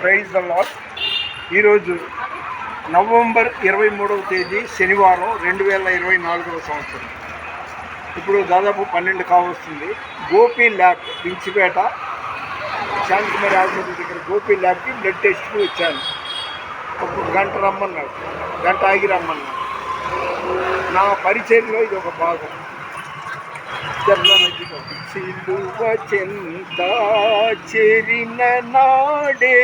Praise the Lord. ఈరోజు November 23వ తేదీ శనివారం 2024వ సంవత్సరం. ఇప్పుడు దాదాపు 12 కావస్తుంది. గోపి ల్యాబ్ పించిపేట శాంతికుమారి ఆసుపత్రి దగ్గర గోపి ల్యాబ్కి బ్లడ్ టెస్ట్కి వచ్చాను. ఒక గంట రమ్మన్నాడు, గంట ఆగి రమ్మన్నాడు. నా పరిచయంలో ఇది ఒక భాగం. సిలువ చెంత చేరిన నాడే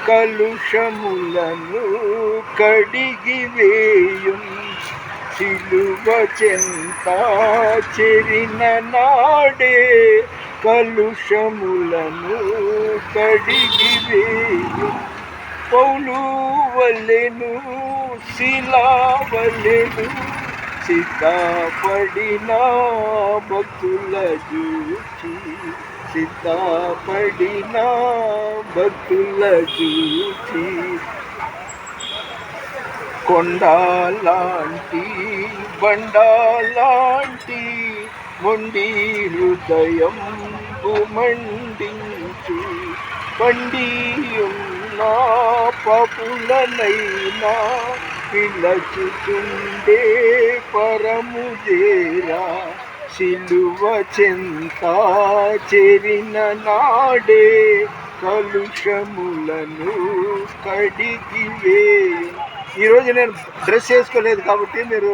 కలుషములను కడిగి వేయుం. సిలువ చెంత చేరిన నాడే కలుషములను కడిగి వేయుం. పౌలు వలెను శిలా వలెను సిద్ధపడిన భక్తుల చూచి, సిద్ధపడిన భక్తుల చూచి, కొండలాంటి బండలాంటి మొండి హృదయం మండించి, పండియున్న పపులనైనా పిలచుతుండే పరము చేరా. సిలువ చెంత చేరిన నాడే కలుషములను కడిగి వేయు. ఈరోజు నేను డ్రెస్ వేసుకోలేదు కాబట్టి మీరు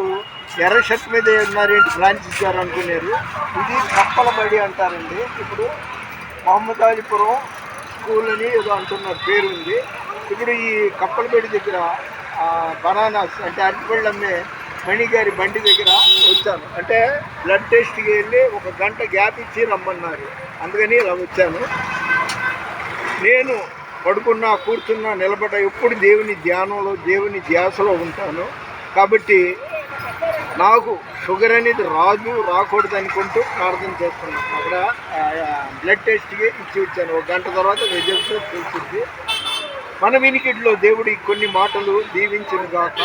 ఎర్ర షర్ట్ మీద ఉన్నారేంటి ఫ్రాన్సిస్ గారు అనుకున్నారు. ఇది కప్పల బడి అంటారండి. ఇప్పుడు మహమ్మదాలిపురం స్కూల్ అని ఏదో అంటున్నారు, పేరు ఉంది. ఇప్పుడు ఈ కప్పలబడి దగ్గర బనానాస్ అంటే అరటిపళ్ళు అమ్మే మణిగారి బండి దగ్గర వచ్చాను. అంటే బ్లడ్ టెస్ట్కి వెళ్ళి ఒక గంట గ్యాప్ ఇచ్చి రమ్మన్నారు, అందుకని ఇలా వచ్చాను. నేను పడుకున్నా, కూర్చున్నా, నిలబడ్డా ఎప్పుడు దేవుని ధ్యానంలో, దేవుని ధ్యాసలో ఉంటాను. కాబట్టి నాకు షుగర్ అనేది రాకూడదు అనుకుంటూ ప్రార్థన చేస్తున్నాను. అక్కడ బ్లడ్ టెస్ట్కి ఇచ్చి వచ్చాను. ఒక గంట తర్వాత రిజల్ట్స్ తెలిసింది. మన వినికిడిలో దేవుడి కొన్ని మాటలు దీవించును గాక.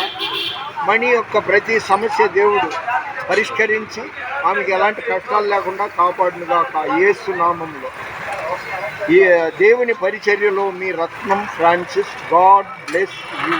మణి యొక్క ప్రతి సమస్య దేవుడు పరిష్కరించి ఆమెకి ఎలాంటి కష్టాలు లేకుండా కాపాడును గాక యేసు నామములో. ఈ దేవుని పరిచర్యలో మీ రత్నం ఫ్రాన్సిస్. God bless you.